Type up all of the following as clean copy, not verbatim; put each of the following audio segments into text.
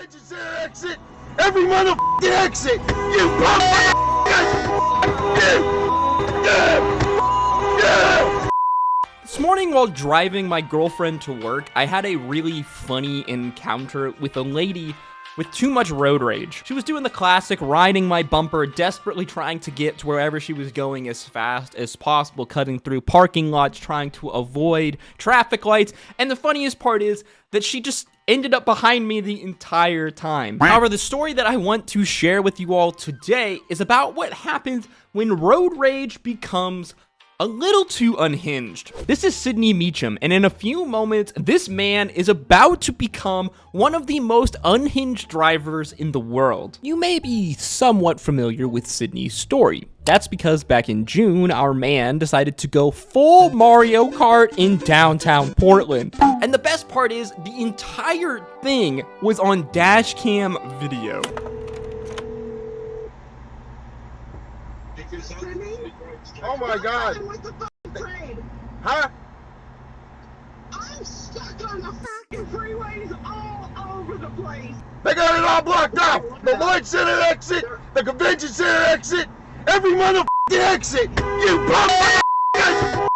Emergency exit! Every motherfucking exit! You motherfuckers! This morning while driving my girlfriend to work, I had a really funny encounter with a lady with too much road rage. She was doing the classic riding my bumper, desperately trying to get to wherever she was going as fast as possible, cutting through parking lots, trying to avoid traffic lights. And the funniest part is that she just ended up behind me the entire time. However, the story that I want to share with you all today is about what happens when road rage becomes a little too unhinged. This is Sydney Meacham, and in a few moments, this man is about to become one of the most unhinged drivers in the world. You may be somewhat familiar with Sydney's story. That's because back in June, our man decided to go full Mario Kart in downtown Portland. And the best part is, the entire thing was on dash cam video. Oh my God! Huh? I'm stuck on the fucking freeways all over the place. They got it all blocked off! The Lloyd Center exit, the Convention Center exit, every motherfucking exit! You motherfuckers!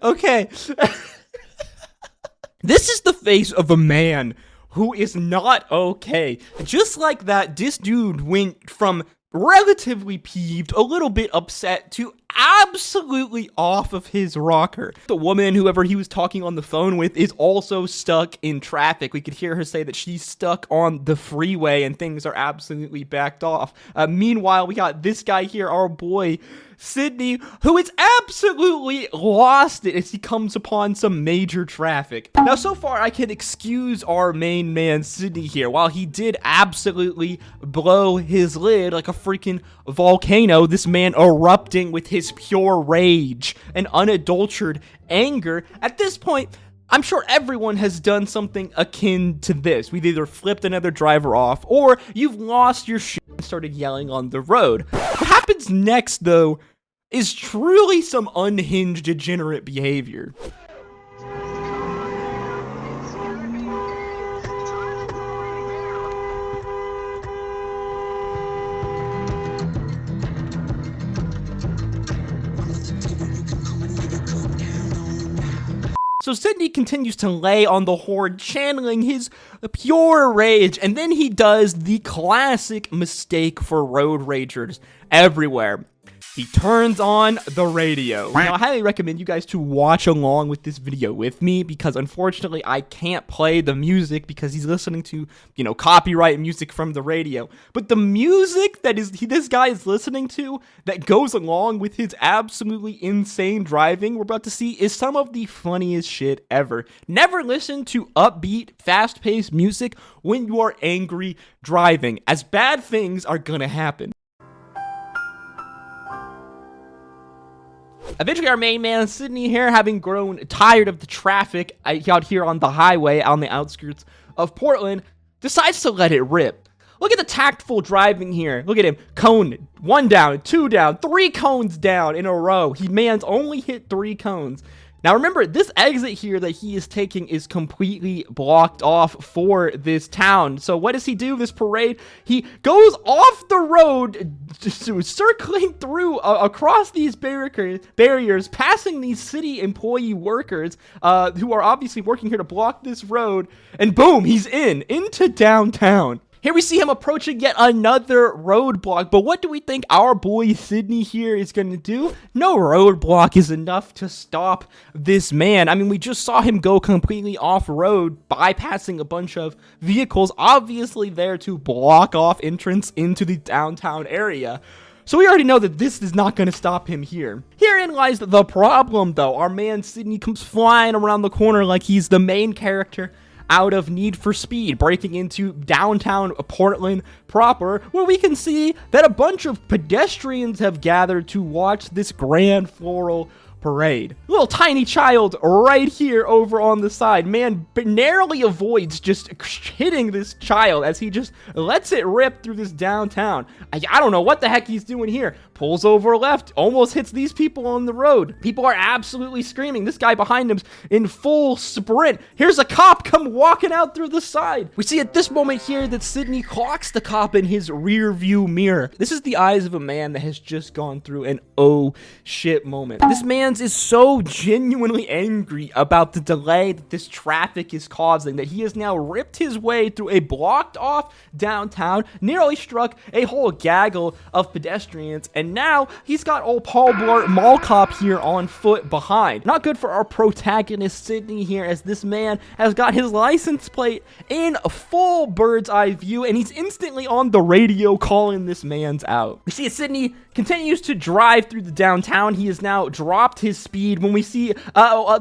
Okay. This is the face of a man who is not okay. Just like that, this dude went from relatively peeved, a little bit upset, to absolutely off of his rocker. The woman, whoever he was talking on the phone with, is also stuck in traffic. We could hear her say that she's stuck on the freeway and things are absolutely backed off. Meanwhile, we got this guy here, our boy, Sydney, who is absolutely lost it as he comes upon some major traffic. Now, so far, I can excuse our main man, Sydney, here. While he did absolutely blow his lid like a freaking volcano, this man erupting with his pure rage and unadulterated anger. At this point, I'm sure everyone has done something akin to this. We've either flipped another driver off, or you've lost your shit and started yelling on the road. What happens next, though, is truly some unhinged, degenerate behavior. So Sydney continues to lay on the horn, channeling his pure rage, and then he does the classic mistake for road ragers everywhere. He turns on the radio. Now, I highly recommend you guys to watch along with this video with me, because unfortunately, I can't play the music because he's listening to, copyright music from the radio. But the music that this guy is listening to that goes along with his absolutely insane driving we're about to see is some of the funniest shit ever. Never listen to upbeat, fast-paced music when you are angry driving, as bad things are gonna happen. Eventually, our main man, Sydney here, having grown tired of the traffic out here on the highway on the outskirts of Portland, decides to let it rip. Look at the tactful driving here. Look at him. Cone, 1 down, 2 down, 3 cones down in a row. Man's only hit 3 cones. Now remember, this exit here that he is taking is completely blocked off for this town. So what does he do, this parade? He goes off the road, circling through across these barriers, passing these city employee workers who are obviously working here to block this road, and boom, he's into downtown. Here we see him approaching yet another roadblock, but what do we think our boy Sydney here is going to do? No roadblock is enough to stop this man. I mean, we just saw him go completely off-road, bypassing a bunch of vehicles, obviously there to block off entrance into the downtown area. So we already know that this is not going to stop him here. Herein lies the problem, though. Our man Sydney comes flying around the corner like he's the main character out of Need for Speed, breaking into downtown Portland proper, where we can see that a bunch of pedestrians have gathered to watch this grand floral parade. Little tiny child right here over on the side. Man narrowly avoids just hitting this child as he just lets it rip through this downtown. I don't know what the heck he's doing here, pulls over left, almost hits these people on the road. People are absolutely screaming. This guy behind him's in full sprint. Here's a cop come walking out through the side. We see at this moment here that Sydney clocks the cop in his rear view mirror. This is the eyes of a man that has just gone through an oh shit moment. This man's is so genuinely angry about the delay that this traffic is causing that he has now ripped his way through a blocked off downtown, nearly struck a whole gaggle of pedestrians, and now he's got old Paul Blart Mall Cop here on foot behind. Not good for our protagonist Sydney here, as this man has got his license plate in a full bird's eye view, and he's instantly on the radio calling this man's out. We see Sydney continues to drive through the downtown. He has now dropped his speed when we see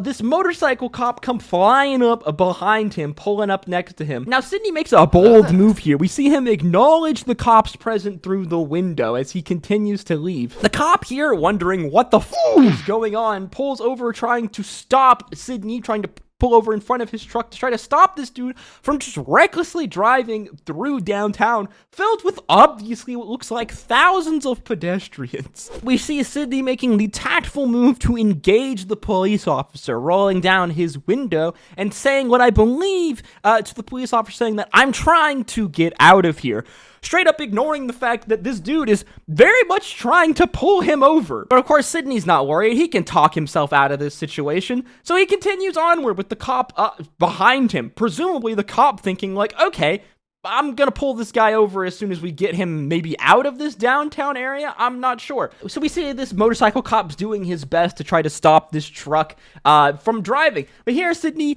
this motorcycle cop come flying up behind him, pulling up next to him. Now Sydney makes a bold move here. We see him acknowledge the cops present through the window as he continues to leave. The cop here, wondering what the f is going on, pulls over trying to stop Sydney, trying to pull over in front of his truck to try to stop this dude from just recklessly driving through downtown, filled with obviously what looks like thousands of pedestrians. We see Sydney making the tactful move to engage the police officer, rolling down his window and saying what I believe to the police officer, saying that I'm trying to get out of here. Straight up ignoring the fact that this dude is very much trying to pull him over. But of course, Sydney's not worried. He can talk himself out of this situation. So he continues onward with the cop behind him. Presumably the cop thinking like, okay, I'm gonna pull this guy over as soon as we get him maybe out of this downtown area. I'm not sure. So we see this motorcycle cop's doing his best to try to stop this truck from driving. But here Sydney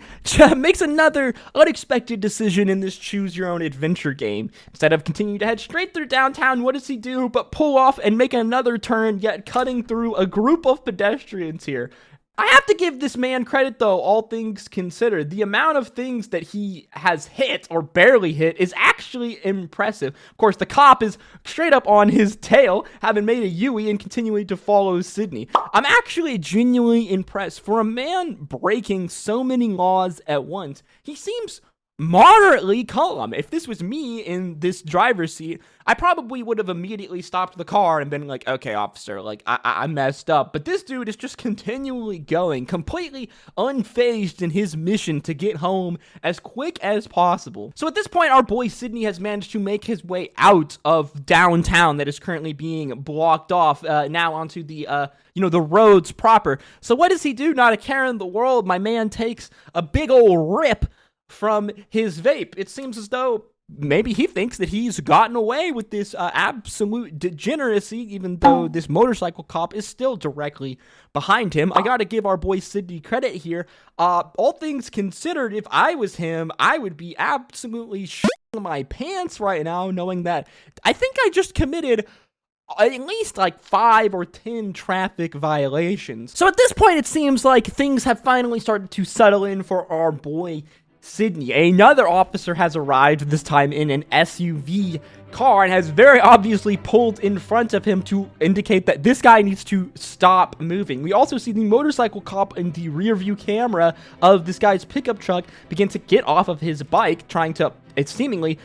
makes another unexpected decision in this choose your own adventure game. Instead of continuing to head straight through downtown, what does he do but pull off and make another turn, yet cutting through a group of pedestrians here. I have to give this man credit though, all things considered. The amount of things that he has hit or barely hit is actually impressive. Of course, the cop is straight up on his tail, having made a U-turn and continuing to follow Sydney. I'm actually genuinely impressed. For a man breaking so many laws at once, he seems moderately calm. If this was me in this driver's seat, I probably would have immediately stopped the car and been like, okay, officer, like, I messed up. But this dude is just continually going, completely unfazed in his mission to get home as quick as possible. So at this point, our boy Sydney has managed to make his way out of downtown that is currently being blocked off now onto the, the roads proper. So what does he do? Not a care in the world. My man takes a big old rip from his vape. It seems as though maybe he thinks that he's gotten away with this absolute degeneracy, even though this motorcycle cop is still directly behind him. I gotta give our boy Sydney credit here. All things considered, if I was him, I would be absolutely shitting my pants right now, knowing that I think I just committed at least like 5 or 10 traffic violations. So at this point, it seems like things have finally started to settle in for our boy Sydney. Another officer has arrived, this time in an SUV car, and has very obviously pulled in front of him to indicate that this guy needs to stop moving. We also see the motorcycle cop in the rear view camera of this guy's pickup truck begin to get off of his bike, trying to seemingly,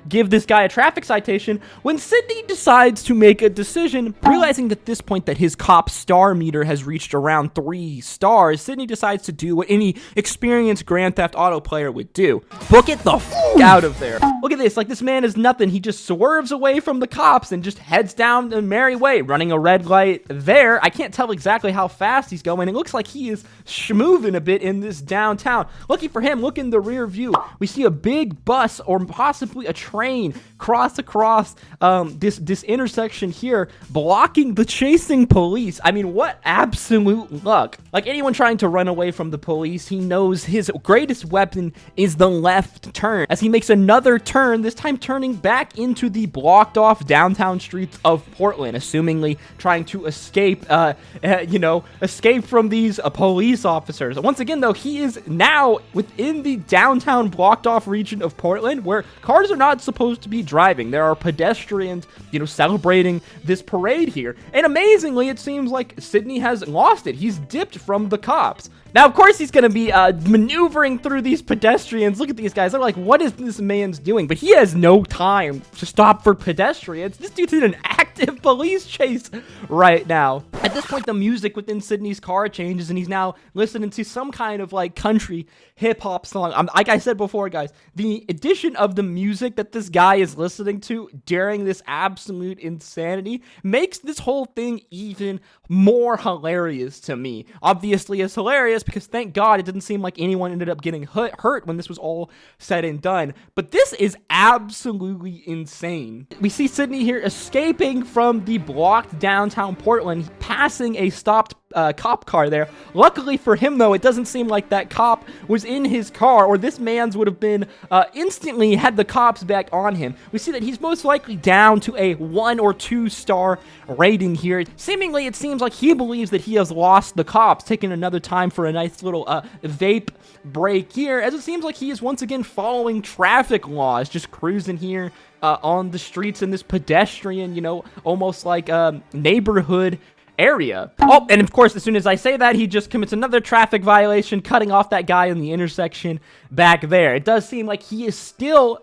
give this guy a traffic citation, when Sydney decides to make a decision. Realizing at this point that his cop star meter has reached around 3 stars, Sydney decides to do what any experienced Grand Theft Auto player would do. Book it the f*** out of there. Look at this, like this man is nothing. He just swerves away from the cops and just heads down the merry way, running a red light there. I can't tell exactly how fast he's going. It looks like he is schmooving a bit in this downtown. Lucky for him, look in the rear view. We see a big bus or possibly a train cross across this intersection here, blocking the chasing police. I mean, what absolute luck. Like anyone trying to run away from the police, he knows his greatest weapon is the left turn, as he makes another turn, this time turning back into the blocked off downtown streets of Portland, assumingly trying to escape, escape from these police officers. Once again, though, he is now within the downtown blocked off region of Portland, where cars are not supposed to be driving. There are pedestrians, celebrating this parade here. And amazingly, it seems like Sydney has lost it. He's dipped from the cops. Now, of course, he's going to be maneuvering through these pedestrians. Look at these guys. They're like, what is this man's doing? But he has no time to stop for pedestrians. This dude's in an active active police chase right now. At this point, the music within Sydney's car changes, and he's now listening to some kind of like country hip-hop song. Like I said before, guys, the addition of the music that this guy is listening to during this absolute insanity makes this whole thing even more hilarious to me. Obviously, it's hilarious because thank God it didn't seem like anyone ended up getting hurt when this was all said and done. But this is absolutely insane. We see Sydney here escaping from the blocked downtown Portland, passing a stopped cop car there. Luckily for him, though, it doesn't seem like that cop was in his car, or this man's would have been instantly had the cops back on him. We see that he's most likely down to a 1 or 2 star rating here. Seemingly, it seems like he believes that he has lost the cops, taking another time for a nice little vape break here, as it seems like he is once again following traffic laws, just cruising here on the streets in this pedestrian, you know, almost like neighborhood area. Oh, and of course, as soon as I say that, he just commits another traffic violation, cutting off that guy in the intersection back there. It does seem like he is still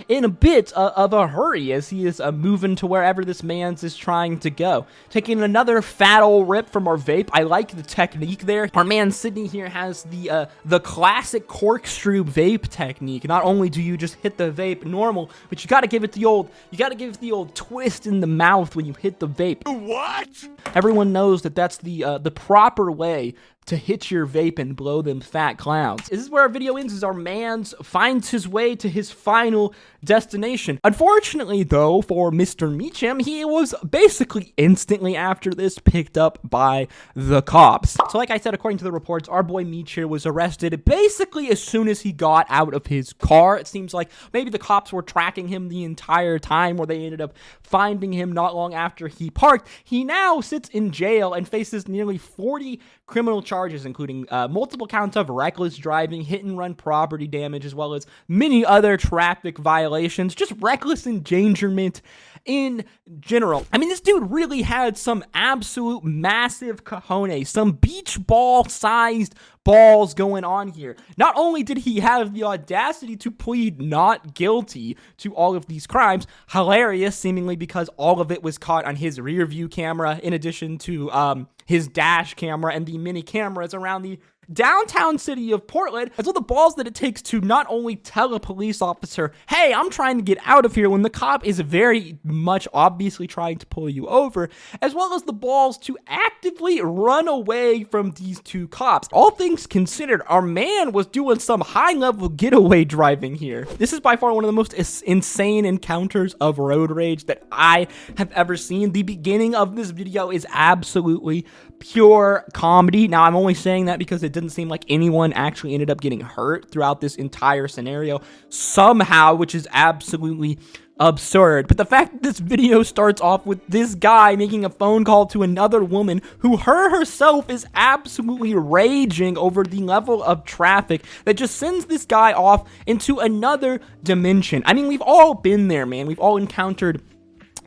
in a bit of a hurry as he is moving to wherever this man's is trying to go. Taking another fat old rip from our vape. I like the technique there. Our man Sydney here has the classic corkscrew vape technique. Not only do you just hit the vape normal, but you gotta give it the old twist in the mouth when you hit the vape. What? Everyone knows that that's the proper way to hit your vape and blow them fat clowns. This is where our video ends, as our man finds his way to his final destination. Unfortunately, though, for Mr. Meacham, he was basically instantly after this picked up by the cops. So like I said, according to the reports, our boy Meacham was arrested basically as soon as he got out of his car. It seems like maybe the cops were tracking him the entire time, where they ended up finding him not long after he parked. He now sits in jail and faces nearly 40 criminal charges, including multiple counts of reckless driving, hit and run property damage, as well as many other traffic violations, just reckless endangerment in general. I mean, this dude really had some absolute massive cojones, some beach ball sized balls going on here. Not only did he have the audacity to plead not guilty to all of these crimes, hilarious seemingly because all of it was caught on his rear view camera, in addition to his dash camera and the many cameras around the downtown city of Portland, as well the balls that it takes to not only tell a police officer, hey, I'm trying to get out of here, when the cop is very much obviously trying to pull you over, as well as the balls to actively run away from these two cops. All things considered, our man was doing some high-level getaway driving here. This is by far one of the most insane encounters of road rage that I have ever seen. The beginning of this video is absolutely pure comedy. Now, I'm only saying that because it didn't seem like anyone actually ended up getting hurt throughout this entire scenario somehow, which is absolutely absurd. But the fact that this video starts off with this guy making a phone call to another woman who herself is absolutely raging over the level of traffic that just sends this guy off into another dimension. I mean, we've all been there, man. We've all encountered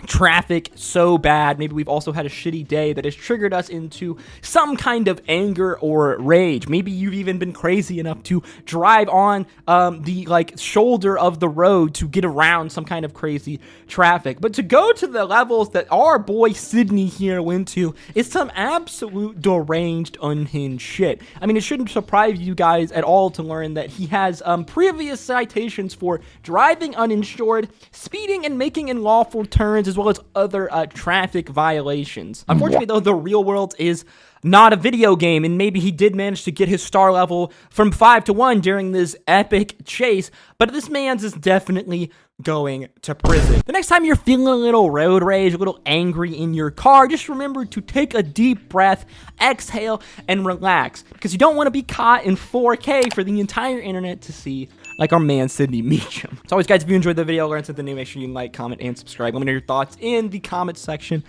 traffic so bad. Maybe we've also had a shitty day that has triggered us into some kind of anger or rage. Maybe you've even been crazy enough to drive on the shoulder of the road to get around some kind of crazy traffic. But to go to the levels that our boy Sydney here went to is some absolute deranged, unhinged shit. I mean, it shouldn't surprise you guys at all to learn that he has previous citations for driving uninsured, speeding and making unlawful turns, as well as other traffic violations. Unfortunately, though, the real world is not a video game, and maybe he did manage to get his star level from 5 to 1 during this epic chase, but this man's is definitely going to prison. The next time you're feeling a little road rage, a little angry in your car, just remember to take a deep breath, exhale, and relax, because you don't want to be caught in 4K for the entire internet to see, like our man Sydney Meacham. As always, guys, if you enjoyed the video, learned something new, make sure you like, comment, and subscribe. Let me know your thoughts in the comment section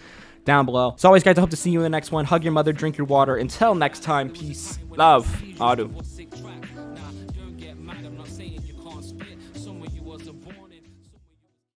down below. As always, guys, I hope to see you in the next one. Hug your mother, drink your water. Until next time, peace, love, Adu.